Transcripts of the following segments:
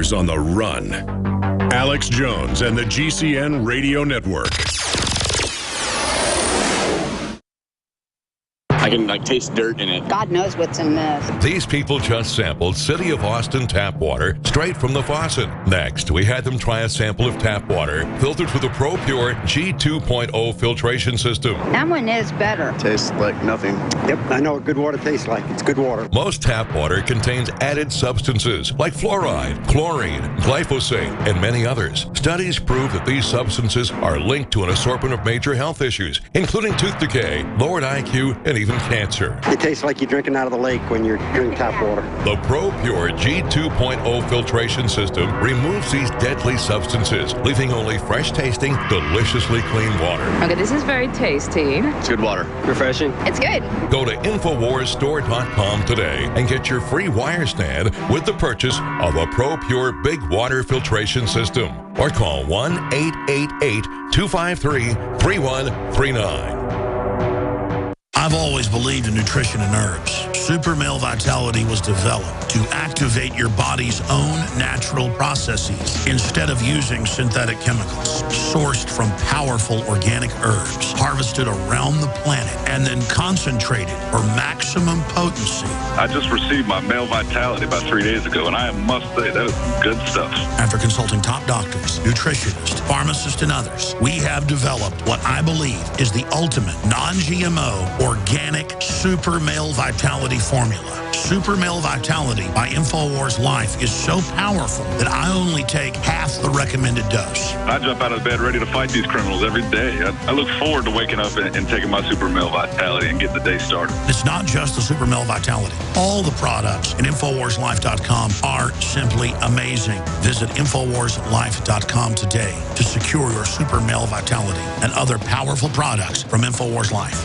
Warriors on the run. Alex Jones and the GCN Radio Network. I can taste dirt in it. God knows what's in this. These people just sampled City of Austin tap water straight from the faucet. Next, we had them try a sample of tap water filtered through the ProPure G2.0 filtration system. That one is better. Tastes like nothing. Yep, I know what good water tastes like. It's good water. Most tap water contains added substances like fluoride, chlorine, glyphosate, and many others. Studies prove that these substances are linked to an assortment of major health issues, including tooth decay, lowered IQ, and even cancer. It tastes like you're drinking out of the lake when you're drinking tap water. The ProPure G2.0 filtration system removes these deadly substances, leaving only fresh-tasting, deliciously clean water. Okay, this is very tasty. It's good water. Refreshing. It's good. Go to InfoWarsStore.com today and get your free wire stand with the purchase of a ProPure Big Water Filtration System. Or call 1-888-253-3139. I've always believed in nutrition and herbs. Super Male Vitality was developed to activate your body's own natural processes instead of using synthetic chemicals. Sourced from powerful organic herbs, harvested around the planet, and then concentrated for maximum potency. I just received my Male Vitality about 3 days ago, and I must say, that is good stuff. After consulting top doctors, nutritionists, pharmacists, and others, we have developed what I believe is the ultimate non-GMO organic Super Male Vitality formula. Super Male Vitality by InfoWars Life is so powerful that I only take half the recommended dose. I jump out of bed ready to fight these criminals every day. I look forward to waking up and taking my Super Male Vitality and getting the day started. It's not just the Super Male Vitality. All the products at InfoWarsLife.com are simply amazing. Visit InfoWarsLife.com today to secure your Super Male Vitality and other powerful products from InfoWars Life.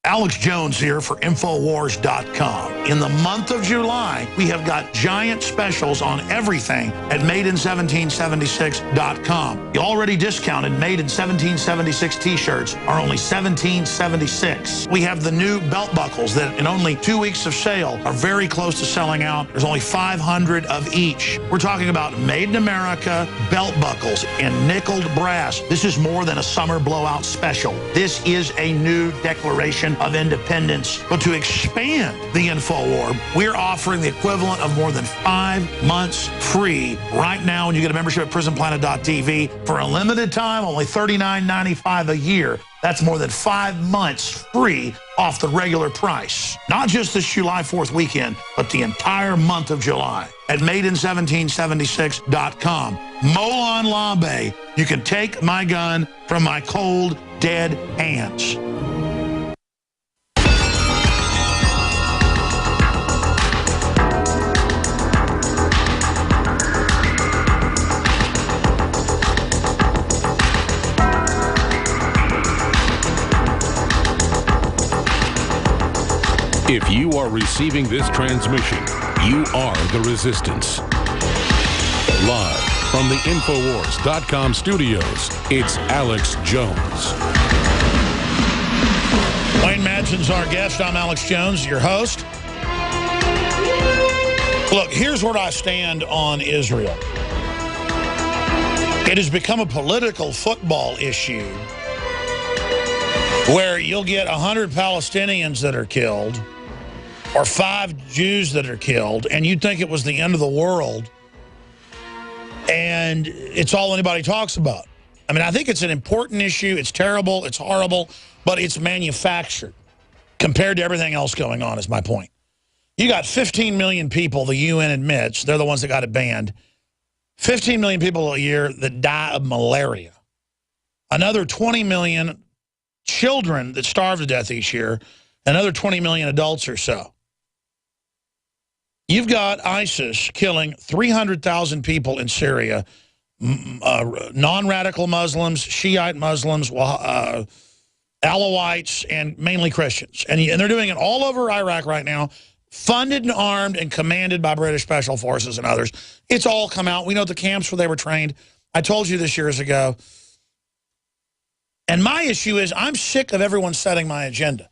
Alex Jones here for Infowars.com. In the month of July, we have got giant specials on everything at Made in1776.com. The already discounted Made in 1776 t-shirts are only $17.76. We have the new belt buckles that in only 2 weeks of sale are very close to selling out. There's only 500 of each. We're talking about Made in America belt buckles in nickeled brass. This is more than a summer blowout special. This is a new declaration of independence. But to expand the InfoWar, we're offering the equivalent of more than 5 months free right now when you get a membership at PrisonPlanet.tv for a limited time, only $39.95 a year. That's more than 5 months free off the regular price. Not just this July 4th weekend, but the entire month of July at Made in1776.com. Molon Labe, you can take my gun from my cold, dead hands. If you are receiving this transmission, you are the resistance. Live from the Infowars.com studios, it's Alex Jones. Wayne Madsen's our guest. I'm Alex Jones, your host. Look, here's where I stand on Israel. It has become a political football issue where you'll get 100 Palestinians that are killed or 5 Jews that are killed, and you'd think it was the end of the world, and it's all anybody talks about. I mean, I think it's an important issue. It's terrible. It's horrible, but it's manufactured compared to everything else going on is my point. You got 15 million people, the UN admits, they're the ones that got it banned, 15 million people a year that die of malaria. Another 20 million children that starve to death each year, another 20 million adults or so. You've got ISIS killing 300,000 people in Syria, non-radical Muslims, Shiite Muslims, Alawites, and mainly Christians. And they're doing it all over Iraq right now, funded and armed and commanded by British Special Forces and others. It's all come out. We know the camps where they were trained. I told you this years ago. And my issue is I'm sick of everyone setting my agenda.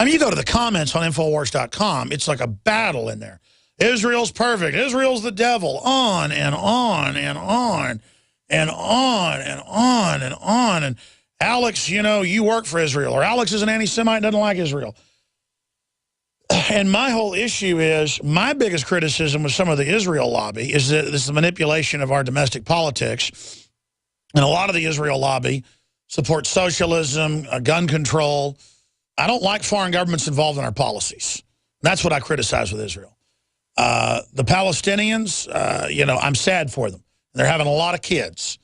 I mean, you go to the comments on Infowars.com, it's like a battle in there. Israel's perfect. Israel's the devil. On and on and on and on and on and on. And Alex, you know, you work for Israel. Or Alex is an anti-Semite, doesn't like Israel. And my whole issue is, my biggest criticism with some of the Israel lobby is that this is the manipulation of our domestic politics. And a lot of the Israel lobby supports socialism, gun control. I don't like foreign governments involved in our policies. That's what I criticize with Israel. The Palestinians, you know, I'm sad for them. They're having a lot of kids.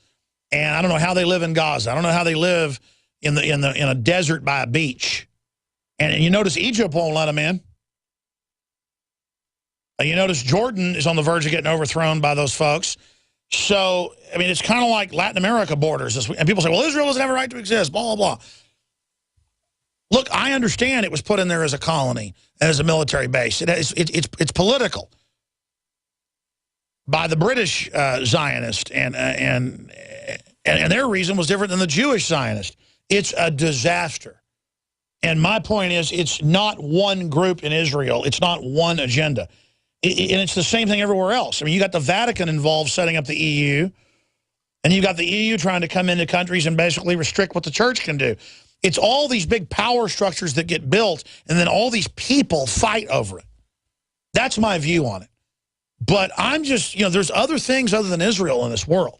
And I don't know how they live in Gaza. I don't know how they live in a desert by a beach. And you notice Egypt won't let them in. You notice Jordan is on the verge of getting overthrown by those folks. So, I mean, it's kind of like Latin America borders. And people say, well, Israel doesn't have a right to exist, blah, blah, blah. Look, I understand it was put in there as a colony and as a military base. It's political by the British Zionist, and their reason was different than the Jewish Zionist. It's a disaster. And my point is, it's not one group in Israel. It's not one agenda. And it's the same thing everywhere else. I mean, you got the Vatican involved setting up the EU, and you've got the EU trying to come into countries and basically restrict what the church can do. It's all these big power structures that get built, and then all these people fight over it. That's my view on it. But I'm just, you know, there's other things other than Israel in this world.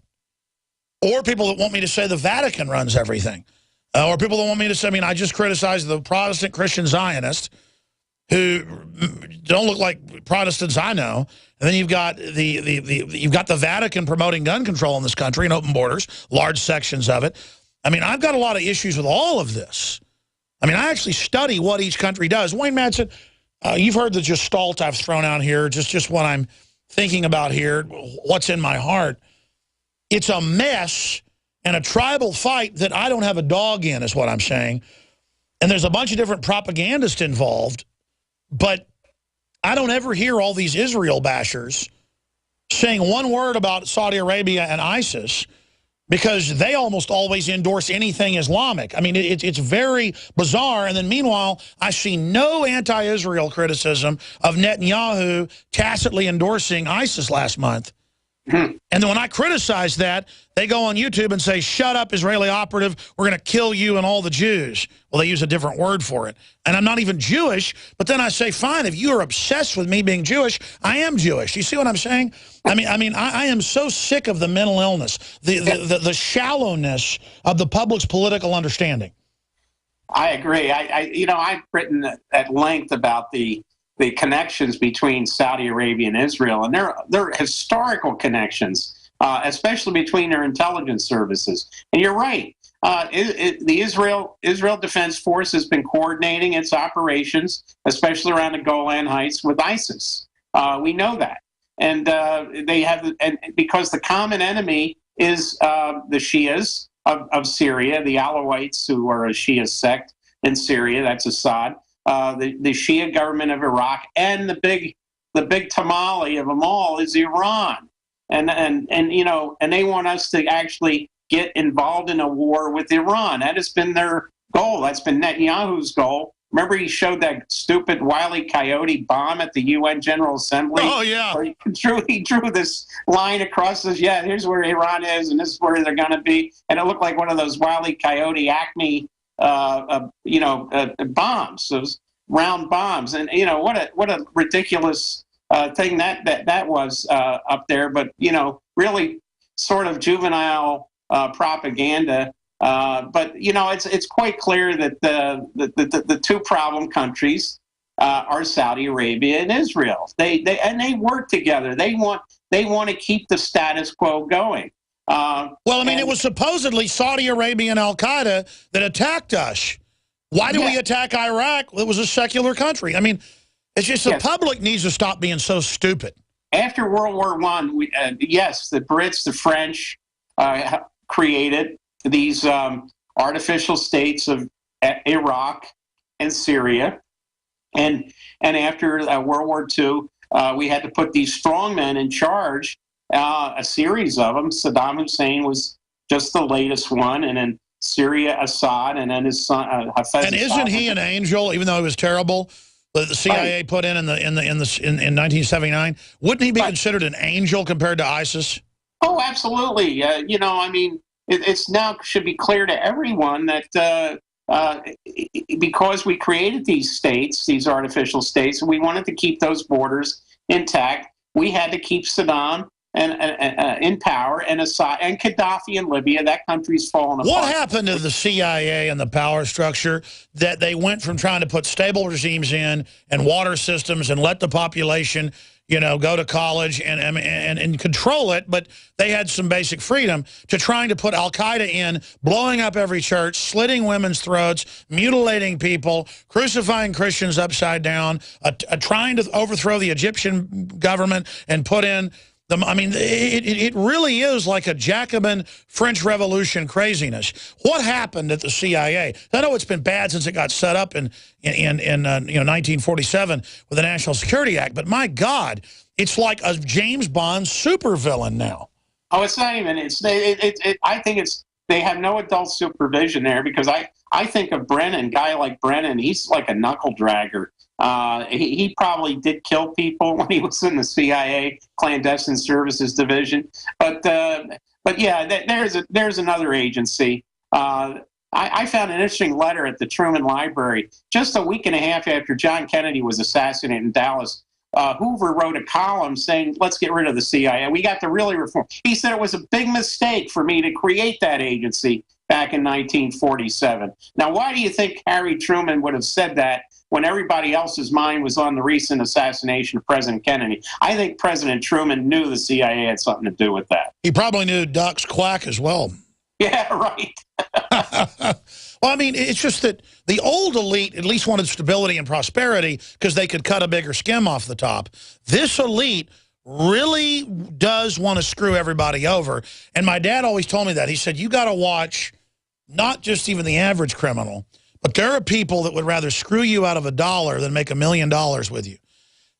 Or people that want me to say the Vatican runs everything. Or people that want me to say, I mean, I just criticized the Protestant Christian Zionists who don't look like Protestants I know. And then you've got you've got the Vatican promoting gun control in this country and open borders, large sections of it. I mean, I've got a lot of issues with all of this. I mean, I actually study what each country does. Wayne Madsen, you've heard the gestalt I've thrown out here, just what I'm thinking about here, what's in my heart. It's a mess and a tribal fight that I don't have a dog in, is what I'm saying. And there's a bunch of different propagandists involved, but I don't ever hear all these Israel bashers saying one word about Saudi Arabia and ISIS, because they almost always endorse anything Islamic. I mean, it's very bizarre. And then meanwhile, I see no anti-Israel criticism of Netanyahu tacitly endorsing ISIS last month. And then when I criticize that, they go on YouTube and say, shut up, Israeli operative, we're going to kill you and all the Jews. Well, they use a different word for it. And I'm not even Jewish, but then I say, fine, if you are obsessed with me being Jewish, I am Jewish. You see what I'm saying? I am so sick of the mental illness, the shallowness of the public's political understanding. I agree. I've written at length about the connections between Saudi Arabia and Israel, and they're historical connections, especially between their intelligence services. And you're right. The Israel Defense Force has been coordinating its operations, especially around the Golan Heights, with ISIS. We know that. And they have, and because the common enemy is the Shias of Syria, the Alawites, who are a Shia sect in Syria. That's Assad. The Shia government of Iraq, and the big tamale of them all is Iran, and they want us to actually get involved in a war with Iran. That has been their goal. That's been Netanyahu's goal. Remember, he showed that stupid Wile E. Coyote bomb at the UN General Assembly. Oh yeah, where he drew this line across. Says, yeah, here's where Iran is, and this is where they're going to be, and it looked like one of those Wile E. Coyote Acme bombs, those round bombs. And what a ridiculous thing that was up there. But really sort of juvenile propaganda. But it's quite clear that the two problem countries are Saudi Arabia and Israel. They work together. They want to keep the status quo going. It was supposedly Saudi Arabia and Al-Qaeda that attacked us. Why did we attack Iraq? It was a secular country. I mean, it's just the public needs to stop being so stupid. After World War I, the Brits, the French created these artificial states of Iraq and Syria. And after World War II, we had to put these strongmen in charge. A series of them. Saddam Hussein was just the latest one, and then Syria, Assad, and then his son Hafez. And isn't he an angel, even though he was terrible? that the CIA put in 1979, wouldn't he be considered an angel compared to ISIS? Oh, absolutely. You know, I mean, it's now should be clear to everyone that because we created these states, these artificial states, and we wanted to keep those borders intact, we had to keep Saddam in power, and Assad and Gaddafi in Libya. That country's fallen apart. What happened to the CIA and the power structure that they went from trying to put stable regimes in and water systems and let the population, you know, go to college and control it, but they had some basic freedom, to trying to put Al-Qaeda in, blowing up every church, slitting women's throats, mutilating people, crucifying Christians upside down, trying to overthrow the Egyptian government and put in I mean, it really is like a Jacobin French Revolution craziness. What happened at the CIA? I know it's been bad since it got set up in 1947 with the National Security Act, but my God, it's like a James Bond supervillain now. Oh, it's not even. I think it's. They have no adult supervision there, because I think of Brennan, guy like Brennan. He's like a knuckle dragger. He probably did kill people when he was in the CIA Clandestine Services Division. But yeah, there's another agency. I found an interesting letter at the Truman Library just a week and a half after John Kennedy was assassinated in Dallas. Hoover wrote a column saying, let's get rid of the CIA. We got to really reform. He said it was a big mistake for me to create that agency back in 1947. Now, why do you think Harry Truman would have said that when everybody else's mind was on the recent assassination of President Kennedy? I think President Truman knew the CIA had something to do with that. He probably knew ducks quack as well. Yeah, right. Well, I mean, it's just that the old elite at least wanted stability and prosperity because they could cut a bigger skim off the top. This elite really does want to screw everybody over. And my dad always told me that. He said, you got to watch not just even the average criminal, but there are people that would rather screw you out of $1 than make $1 million with you.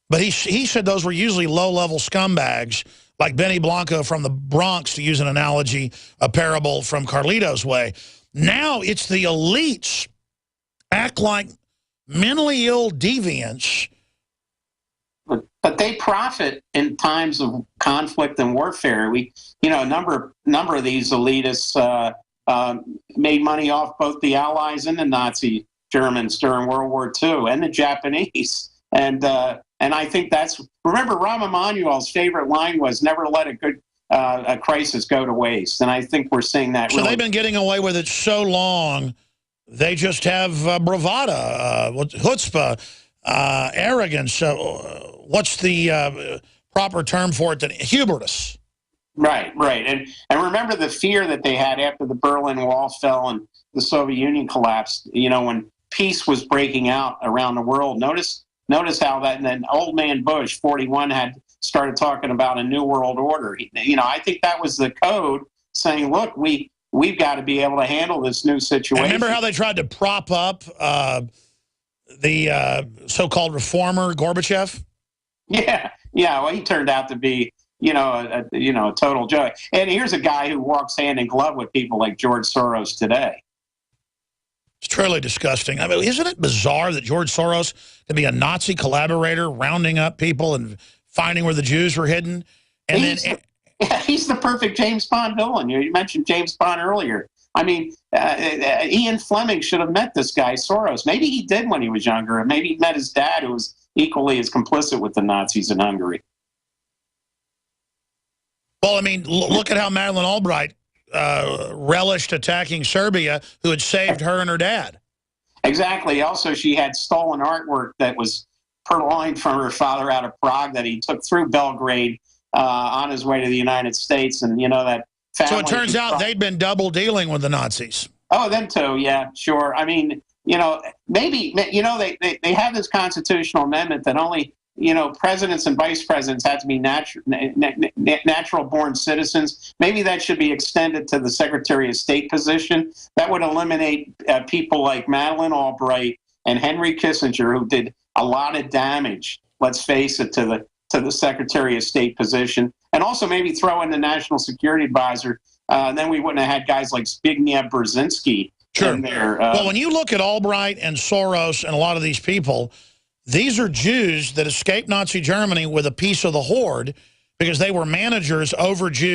But he said those were usually low-level scumbags like Benny Blanco from the Bronx, to use an analogy, a parable from Carlito's Way. Now it's the elites act like mentally ill deviants. But they profit in times of conflict and warfare. A number of these elitists made money off both the Allies and the Nazi Germans during World War II, and the Japanese. And I think remember, Rahm Emanuel's favorite line was, never let a crisis go to waste. And I think we're seeing that. So they've been getting away with it so long, they just have bravado, chutzpah, arrogance. What's the proper term for it? Hubris. Right. And remember the fear that they had after the Berlin Wall fell and the Soviet Union collapsed, when peace was breaking out around the world. Notice how that, and then old man Bush, 41, had started talking about a new world order. I think that was the code saying, look, we've got to be able to handle this new situation. And remember how they tried to prop up the so-called reformer Gorbachev? Yeah. Well, he turned out to be, a total joke. And here's a guy who walks hand in glove with people like George Soros today. It's truly disgusting. I mean, isn't it bizarre that George Soros can be a Nazi collaborator, rounding up people and finding where the Jews were hidden? And he's the perfect James Bond villain. You mentioned James Bond earlier. I mean, Ian Fleming should have met this guy, Soros. Maybe he did when he was younger, and maybe he met his dad, who was equally as complicit with the Nazis in Hungary. Well, I mean, look at how Madeleine Albright relished attacking Serbia, who had saved her and her dad. Exactly. Also, she had stolen artwork that was purloined from her father out of Prague that he took through Belgrade on his way to the United States. And, that family... So it turns out they'd been double dealing with the Nazis. Oh, them too. Yeah, sure. I mean, maybe, they have this constitutional amendment that only... presidents and vice presidents have to be natural-born citizens. Maybe that should be extended to the Secretary of State position. That would eliminate people like Madeleine Albright and Henry Kissinger, who did a lot of damage, let's face it, to the Secretary of State position. And also maybe throw in the National Security Advisor. Then we wouldn't have had guys like Zbigniew Brzezinski in there. Well, when you look at Albright and Soros and a lot of these people, These are Jews that escaped Nazi Germany with a piece of the horde because they were managers over Jews.